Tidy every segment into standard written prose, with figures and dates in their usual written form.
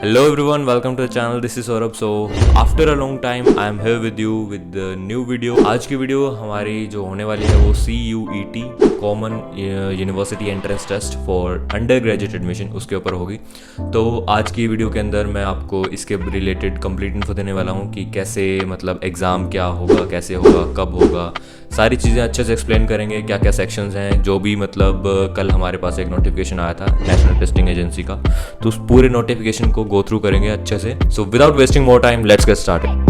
Hello everyone, welcome to the channel. This is Saurabh. So after a long time I am here with you with the new video. आज की video हमारी जो होने वाली है वो CUET common university entrance test for undergraduate admission उसके ऊपर होगी। तो आज की वीडियो के अंदर मैं आपको इसके रिलेटेड कंप्लीट इन्फो देने वाला हूँ कि कैसे मतलब एग्ज़ाम क्या होगा, कैसे होगा, कब होगा, सारी चीज़ें अच्छे से एक्सप्लेन करेंगे। क्या क्या सेक्शंस हैं, जो भी मतलब कल हमारे पास एक नोटिफिकेशन आया था नेशनल टेस्टिंग एजेंसी का, तो उस पूरे नोटिफिकेशन को गो थ्रू करेंगे अच्छे से। So without wasting more time let's get started.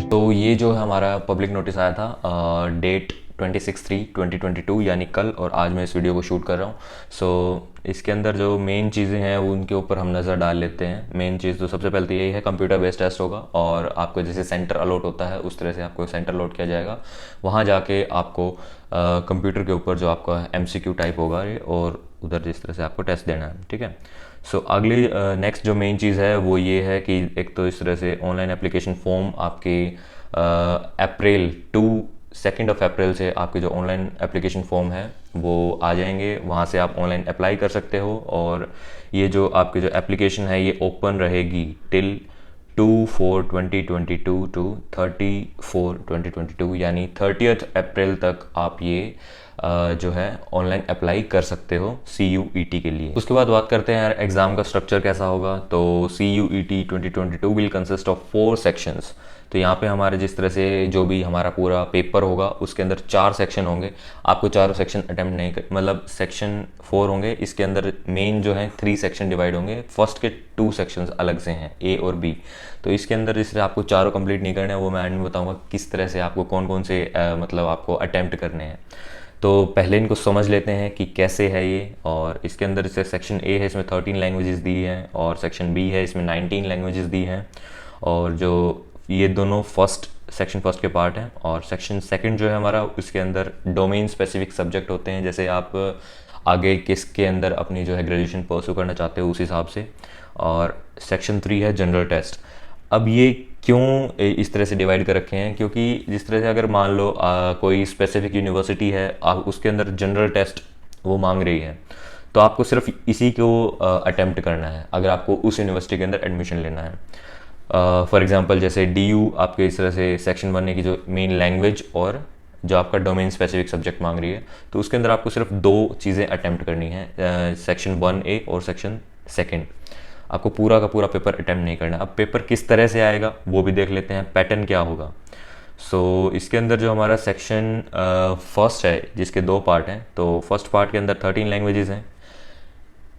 तो ये जो है हमारा पब्लिक नोटिस आया था डेट 26/3/2022 यानी कल, और आज मैं इस वीडियो को शूट कर रहा हूँ। सो इसके अंदर जो मेन चीज़ें हैं वो उनके ऊपर हम नज़र डाल लेते हैं। मेन चीज़ तो सबसे पहले तो यही है, कंप्यूटर बेस्ड टेस्ट होगा और आपको जैसे सेंटर अलॉट होता है उस तरह से आपको सेंटर अलॉट किया जाएगा। वहाँ जाके आपको कंप्यूटर के ऊपर जो आपका MCQ टाइप होगा और उधर जिस तरह से आपको टेस्ट देना है, ठीक है। सो अगली नेक्स्ट जो मेन चीज़ है वो ये है कि एक तो इस तरह से ऑनलाइन एप्लीकेशन फॉर्म आपके अप्रैल 2 अप्रैल से आपके जो ऑनलाइन एप्लीकेशन फॉर्म है वो आ जाएंगे। वहाँ से आप ऑनलाइन अप्लाई कर सकते हो और ये जो आपकी जो एप्लीकेशन है ये ओपन रहेगी टिल 2/4/2022 टू 30/4/2022 यानी 30 अप्रैल तक आप ये जो है ऑनलाइन अप्लाई कर सकते हो CUET के लिए। उसके बाद बात करते हैं यार एग्ज़ाम का स्ट्रक्चर कैसा होगा। तो CUET 2022 will consist of 4 sections. तो यहाँ पे हमारे जिस तरह से जो भी हमारा पूरा पेपर होगा उसके अंदर 4 सेक्शन होंगे। आपको चारों सेक्शन अटेम्प्ट नहीं कर, मतलब सेक्शन 4 होंगे। इसके अंदर मेन जो है 3 सेक्शन डिवाइड होंगे। फर्स्ट के 2 सेक्शंस अलग से हैं, A और B। तो इसके अंदर जिस तरह आपको चारों कंप्लीट नहीं करने हैं वो मैं एंड में बताऊँगा किस तरह से आपको कौन कौन से मतलब आपको अटेम्प्ट करने हैं। तो पहले इनको समझ लेते हैं कि कैसे है ये। और इसके अंदर जैसे सेक्शन A है इसमें 13 लैंग्वेजेस दी हैं और सेक्शन B है इसमें 19 लैंग्वेजेस दी हैं। और जो ये दोनों सेक्शन फर्स्ट के पार्ट हैं। और सेक्शन सेकंड जो है हमारा उसके अंदर डोमेन स्पेसिफिक सब्जेक्ट होते हैं, जैसे आप आगे किसके अंदर अपनी जो है ग्रेजुएशन परस्यू करना चाहते हो उस हिसाब से। और सेक्शन 3 है जनरल टेस्ट। अब ये क्यों इस तरह से डिवाइड कर रखे हैं, क्योंकि जिस तरह से अगर मान लो कोई स्पेसिफिक यूनिवर्सिटी है उसके अंदर जनरल टेस्ट वो मांग रही है तो आपको सिर्फ इसी को अटेम्प्ट करना है अगर आपको उस यूनिवर्सिटी के अंदर एडमिशन लेना है। फॉर एग्जांपल जैसे DU आपके इस तरह से सेक्शन 1 की जो मेन लैंग्वेज और जो आपका डोमेन स्पेसिफिक सब्जेक्ट मांग रही है तो उसके अंदर आपको सिर्फ 2 चीज़ें अटेम्प्ट करनी है, सेक्शन 1A और सेक्शन सेकेंड। आपको पूरा का पूरा पेपर अटेम्प्ट नहीं करना। अब पेपर किस तरह से आएगा वो भी देख लेते हैं, पैटर्न क्या होगा। सो इसके अंदर जो हमारा सेक्शन फर्स्ट है जिसके 2 पार्ट हैं, तो फर्स्ट पार्ट के अंदर 13 लैंग्वेजेस हैं।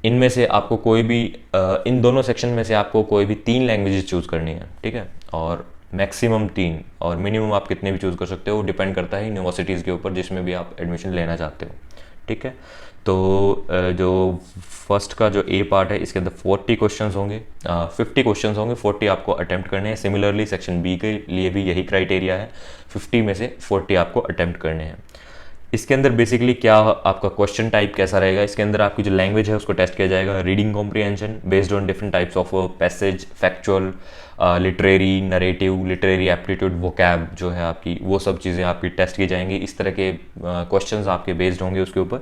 इनमें से आपको कोई भी इन दोनों सेक्शन में से आपको कोई भी 3 लैंग्वेजेस चूज़ करनी है, ठीक है। और मैक्सिमम 3 और मिनिमम आप कितने भी चूज़ कर सकते हो, डिपेंड करता है यूनिवर्सिटीज़ के ऊपर जिसमें भी आप एडमिशन लेना चाहते हो, ठीक है। तो जो फर्स्ट का जो A पार्ट है इसके अंदर 40 क्वेश्चंस होंगे, 50 क्वेश्चंस होंगे, 40 आपको अटेम्प्ट करने हैं। सिमिलरली सेक्शन B के लिए भी यही क्राइटेरिया है, 50 में से 40 आपको अटेम्प्ट करने हैं। इसके अंदर बेसिकली क्या आपका क्वेश्चन टाइप कैसा रहेगा, इसके अंदर आपकी जो लैंग्वेज है उसको टेस्ट किया जाएगा। Reading comprehension based on different types of passage, factual, literary, narrative, literary aptitude, vocab जो है आपकी, वो सब चीज़ें आपकी टेस्ट की जाएंगी। इस तरह के क्वेश्चंस आपके बेस्ड होंगे उसके ऊपर।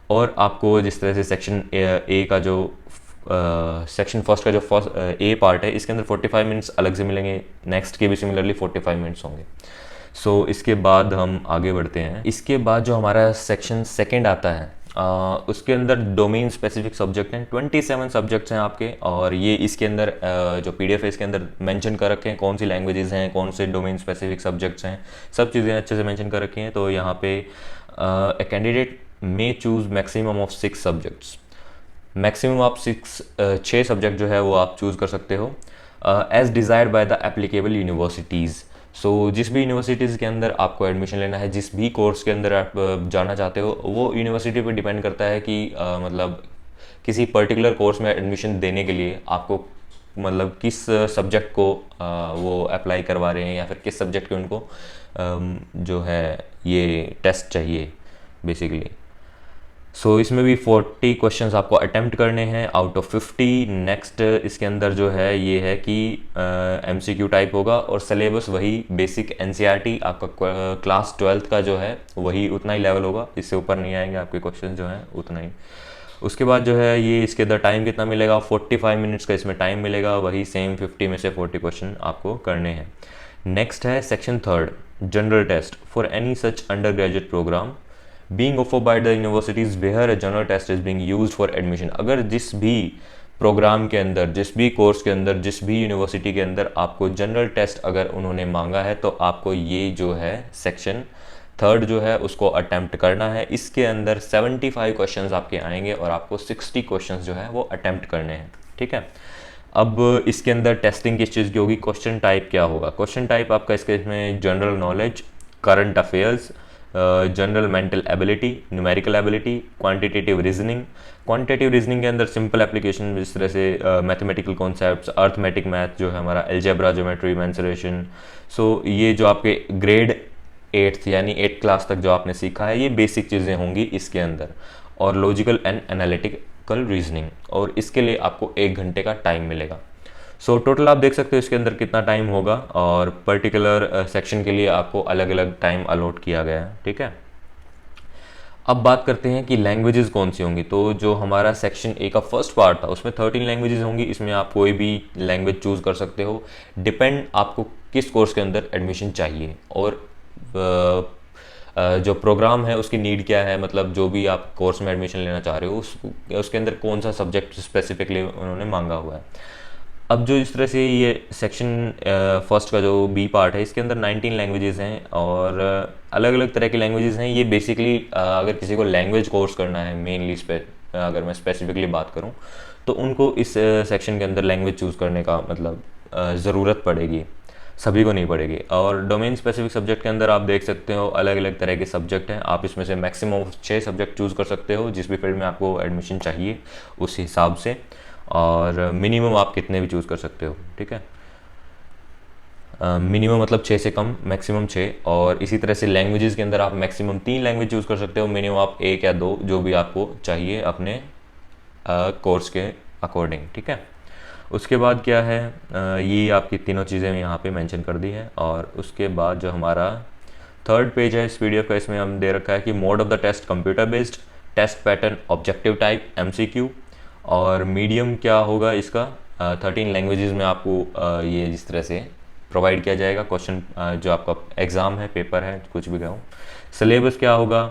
और आपको जिस तरह से सेक्शन A का जो सेक्शन फर्स्ट का जो फर्स्ट A पार्ट है इसके अंदर 45 मिनट्स अलग से मिलेंगे, नेक्स्ट के भी सिमिलरली 45 मिनट्स होंगे। सो इसके बाद हम आगे बढ़ते हैं। इसके बाद जो हमारा सेक्शन सेकंड आता है उसके अंदर डोमेन स्पेसिफिक सब्जेक्ट हैं, 27 सब्जेक्ट्स हैं आपके। और ये इसके अंदर जो PDF है इसके अंदर मेंशन कर रखे हैं कौन सी लैंग्वेजेस हैं, कौन से डोमेन स्पेसिफिक सब्जेक्ट्स हैं, सब चीज़ें अच्छे से मेंशन कर रखी हैं। तो यहाँ पे a candidate may choose maximum of 6 subjects. Maximum आप 6 सब्जेक्ट जो है वो आप चूज़ कर सकते हो as desired by the applicable universities. So जिस भी यूनिवर्सिटीज़ के अंदर आपको एडमिशन लेना है, जिस भी कोर्स के अंदर आप जाना चाहते हो, वो यूनिवर्सिटी पे डिपेंड करता है कि मतलब किसी पर्टिकुलर कोर्स में एडमिशन देने के लिए आपको मतलब किस सब्जेक्ट को वो अप्लाई करवा रहे हैं या फिर किस सब्जेक्ट के उनको जो है ये टेस्ट चाहिए बेसिकली। सो इसमें भी 40 क्वेश्चंस आपको अटेम्प्ट करने हैं आउट ऑफ 50। नेक्स्ट इसके अंदर जो है ये है कि MCQ टाइप होगा और सिलेबस वही बेसिक NCERT आपका क्लास 12th का जो है वही उतना ही लेवल होगा, इससे ऊपर नहीं आएंगे आपके क्वेश्चन जो हैं उतना ही। उसके बाद जो है ये इसके अंदर टाइम कितना मिलेगा, 45 मिनट्स का इसमें टाइम मिलेगा, वही सेम 50 में से 40 क्वेश्चन आपको करने हैं। नेक्स्ट है section third, general test for any such undergraduate programme being offered by the universities where a general test is being used for admission. अगर जिस भी प्रोग्राम के अंदर, जिस भी कोर्स के अंदर, जिस भी यूनिवर्सिटी के अंदर आपको जनरल टेस्ट अगर उन्होंने मांगा है तो आपको ये जो है सेक्शन थर्ड जो है उसको अटेम्प्ट करना है। इसके अंदर 75 क्वेश्चंस आपके आएंगे और आपको 60 क्वेश्चंस जो है वो अटेम्प्ट करने हैं, ठीक है। अब इसके अंदर टेस्टिंग किस चीज़ की होगी, क्वेश्चन टाइप क्या होगा, क्वेश्चन टाइप आपका इसके इसमें general knowledge, current affairs, general mental ability, numerical ability, quantitative reasoning. Quantitative reasoning के अंदर सिंपल एप्लीकेशन जिस तरह से मैथमेटिकल कॉन्सेप्ट्स, अर्थमेटिक मैथ जो है हमारा, अलजेब्रा, ज्योमेट्री, मेंसुरेशन। सो ये जो आपके ग्रेड 8th यानी 8th क्लास तक जो आपने सीखा है ये बेसिक चीज़ें होंगी इसके अंदर, और लॉजिकल एंड एनालिटिकल रीजनिंग, और इसके लिए आपको 1 घंटे का टाइम मिलेगा। सो टोटल आप देख सकते हो इसके अंदर कितना टाइम होगा, और पर्टिकुलर सेक्शन के लिए आपको अलग अलग टाइम अलॉट किया गया है, ठीक है। अब बात करते हैं कि लैंग्वेजेस कौन सी होंगी। तो जो हमारा सेक्शन ए का फर्स्ट पार्ट था उसमें 13 लैंग्वेजेस होंगी, इसमें आप कोई भी लैंग्वेज चूज़ कर सकते हो, डिपेंड आपको किस कोर्स के अंदर एडमिशन चाहिए और जो प्रोग्राम है उसकी नीड क्या है, मतलब जो भी आप कोर्स में एडमिशन लेना चाह रहे हो उसके अंदर कौन सा सब्जेक्ट स्पेसिफिकली उन्होंने मांगा हुआ है। अब जो इस तरह से ये सेक्शन फर्स्ट का जो बी पार्ट है इसके अंदर 19 लैंग्वेजेस हैं और अलग अलग तरह की लैंग्वेजेस हैं। ये बेसिकली अगर किसी को लैंग्वेज कोर्स करना है मेनली अगर मैं स्पेसिफिकली बात करूं तो उनको इस सेक्शन के अंदर लैंग्वेज चूज़ करने का मतलब ज़रूरत पड़ेगी, सभी को नहीं पड़ेगी। और डोमेन स्पेसिफिक सब्जेक्ट के अंदर आप देख सकते हो अलग अलग तरह के सब्जेक्ट हैं, आप इसमें से मैक्सिमम 6 सब्जेक्ट चूज़ कर सकते हो जिस भी फील्ड में आपको एडमिशन चाहिए उस हिसाब से, और मिनिमम आप कितने भी चूज़ कर सकते हो, ठीक है। मिनिमम मतलब 6 से कम, मैक्सिमम 6, और इसी तरह से लैंग्वेजेस के अंदर आप मैक्सिमम 3 लैंग्वेज चूज़ कर सकते हो, मिनिमम आप 1 या 2 जो भी आपको चाहिए अपने कोर्स के अकॉर्डिंग, ठीक है। उसके बाद क्या है, ये आपकी तीनों चीज़ें यहाँ पे मेंशन कर दी है। और उसके बाद जो हमारा थर्ड पेज है इस पीडीएफ का, इसमें हम दे रखा है कि mode of the test computer based, test pattern objective type MCQ, और मीडियम क्या होगा इसका 13 लैंग्वेजेस में आपको ये जिस तरह से प्रोवाइड किया जाएगा क्वेश्चन जो आपका एग्ज़ाम है, पेपर है, कुछ भी कहो। सिलेबस क्या होगा,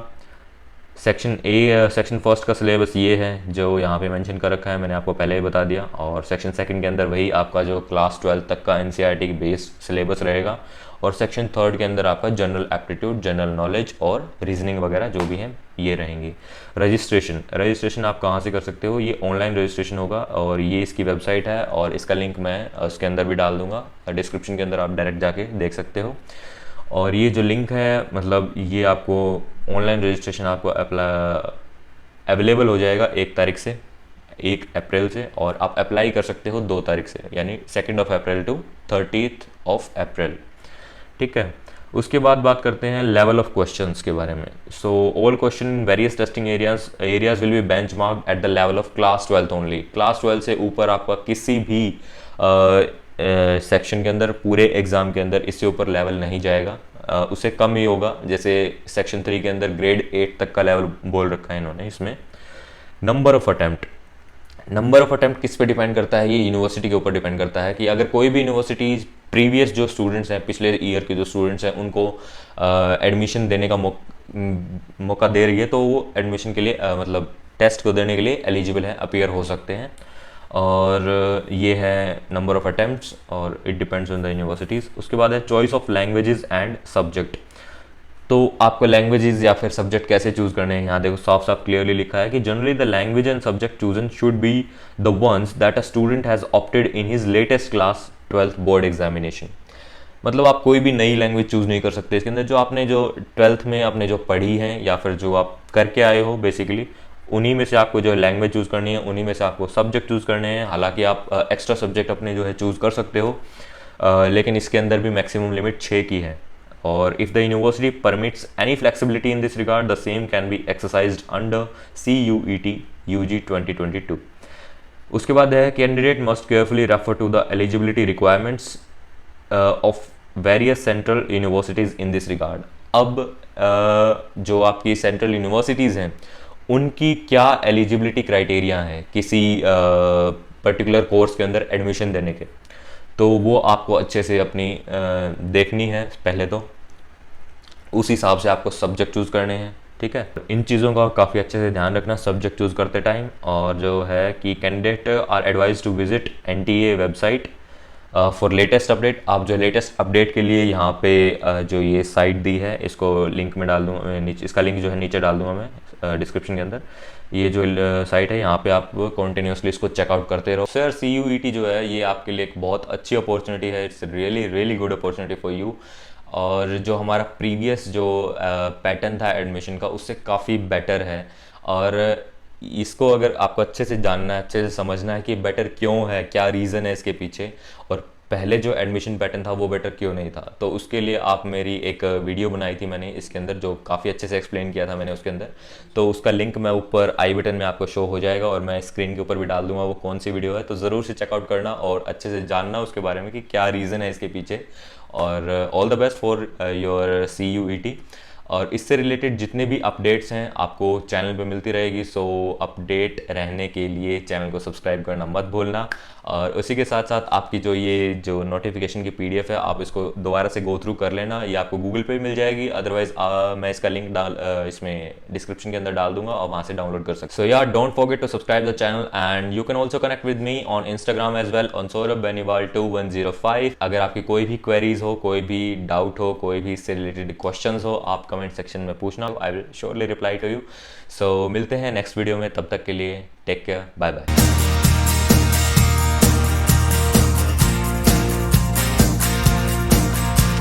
सेक्शन फर्स्ट का सिलेबस ये है जो यहाँ पे मेंशन कर रखा है, मैंने आपको पहले ही बता दिया। और सेक्शन सेकंड के अंदर वही आपका जो क्लास 12 तक का एनसीईआरटी बेस्ड सिलेबस रहेगा, और सेक्शन थर्ड के अंदर आपका जनरल एप्टीट्यूड, जनरल नॉलेज और रीजनिंग वगैरह जो भी हैं ये रहेंगी। रजिस्ट्रेशन आप कहाँ से कर सकते हो, ये ऑनलाइन रजिस्ट्रेशन होगा, और ये इसकी वेबसाइट है और इसका लिंक मैं उसके अंदर भी डाल दूंगा डिस्क्रिप्शन के अंदर, आप डायरेक्ट जाके देख सकते हो। और ये जो लिंक है मतलब ये आपको ऑनलाइन रजिस्ट्रेशन आपको अवेलेबल हो जाएगा 1 तारीख से, 1 अप्रैल से, और आप अप्लाई कर सकते हो 2 तारीख से, यानी 2 अप्रैल टू 30 अप्रैल, ठीक है। उसके बाद बात करते हैं लेवल ऑफ क्वेश्चंस के बारे में। So all question in various testing areas will be benchmarked at the level of class 12 only. Class 12 से ऊपर आपका किसी भी सेक्शन के अंदर, पूरे एग्ज़ाम के अंदर इससे ऊपर लेवल नहीं जाएगा, उससे कम ही होगा। जैसे सेक्शन 3 के अंदर ग्रेड 8 तक का लेवल बोल रखा है इन्होंने इसमें। नंबर ऑफ अटैम्प्ट किस पे डिपेंड करता है, ये यूनिवर्सिटी के ऊपर डिपेंड करता है कि अगर कोई भी यूनिवर्सिटी प्रीवियस जो स्टूडेंट्स हैं, पिछले ईयर के जो स्टूडेंट्स हैं उनको एडमिशन देने का मौका दे रही है तो वो एडमिशन के लिए मतलब टेस्ट को देने के लिए एलिजिबल है, अपीयर हो सकते हैं। और ये है नंबर ऑफ अटेम्प्ट्स, और it depends on the universities. उसके बाद है choice of languages and subject. तो आपको लैंग्वेजेस या फिर सब्जेक्ट कैसे चूज़ करने हैं, यहाँ देखो साफ साफ क्लियरली लिखा है कि generally the language and subject chosen should be the ones that a student has opted in his latest class 12th board examination. मतलब आप कोई भी नई लैंग्वेज चूज़ नहीं कर सकते इसके अंदर, जो आपने जो 12th में आपने जो पढ़ी है या फिर जो आप करके आए हो बेसिकली उन्हीं में से आपको जो लैंग्वेज चूज़ करनी है, उन्हीं में से आपको सब्जेक्ट चूज़ करने हैं। हालांकि आप एक्स्ट्रा सब्जेक्ट अपने जो है चूज़ कर सकते हो, लेकिन इसके अंदर भी मैक्सिमम लिमिट 6 की है। और if the university permits any flexibility in this regard the same can be exercised under CUET UG 2022। उसके बाद है candidate must carefully refer to the eligibility requirements of various central universities in this regard. अब जो आपकी central universities हैं उनकी क्या eligibility criteria है किसी पर्टिकुलर कोर्स के अंदर एडमिशन देने के, तो वो आपको अच्छे से अपनी देखनी है पहले तो। उस हिसाब से आपको सब्जेक्ट चूज़ करने हैं, ठीक है। इन चीज़ों का काफ़ी अच्छे से ध्यान रखना सब्जेक्ट चूज़ करते टाइम। और जो है कि candidate are advise to visit NTA website for latest update. आप जो लेटेस्ट अपडेट के लिए यहाँ पे जो ये साइट दी है, इसको लिंक में डाल दूँगा नीचे, इसका लिंक जो है नीचे डाल दूँगा मैं डिस्क्रिप्शन के अंदर। ये जो साइट है यहाँ पे आप कॉन्टीन्यूसली इसको चेकआउट करते रहो। सर CUET जो है ये आपके लिए एक बहुत अच्छी अपॉर्चुनिटी है, it's really really good opportunity for you. और जो हमारा प्रीवियस जो पैटर्न था एडमिशन का, उससे काफ़ी बेटर है। और इसको अगर आपको अच्छे से जानना है, अच्छे से समझना है कि बेटर क्यों है, क्या रीज़न है इसके पीछे, और पहले जो एडमिशन पैटर्न था वो बेटर क्यों नहीं था, तो उसके लिए आप मेरी एक वीडियो बनाई थी मैंने इसके अंदर, जो काफ़ी अच्छे से एक्सप्लेन किया था मैंने उसके अंदर। तो उसका लिंक मैं ऊपर आई बटन में आपको शो हो जाएगा, और मैं स्क्रीन के ऊपर भी डाल दूंगा वो कौन सी वीडियो है। तो ज़रूर से चेकआउट करना और अच्छे से जानना उसके बारे में कि क्या रीज़न है इसके पीछे। और all the best for your CUET। और इससे रिलेटेड जितने भी अपडेट्स हैं आपको चैनल पे मिलती रहेगी, सो अपडेट रहने के लिए चैनल को सब्सक्राइब करना मत भूलना। और उसी के साथ साथ आपकी जो नोटिफिकेशन की PDF है, आप इसको दोबारा से गो थ्रू कर लेना, ये आपको गूगल पे मिल जाएगी। अदरवाइज मैं इसका लिंक इसमें डिस्क्रिप्शन के अंदर डाल दूंगा और वहाँ से डाउनलोड कर सकते। सो यार don't forget to subscribe the channel and you can also connect with me on Instagram as well on Saurabh Beniwal 2105। अगर आपकी कोई भी क्वेरीज हो, कोई भी डाउट हो, कोई भी इससे रिलेटेड क्वेश्चन हो, आप कमेंट सेक्शन में पूछना, I will surely reply to you. So मिलते हैं नेक्स्ट वीडियो में, तब तक के लिए टेक केयर, बाय बाय।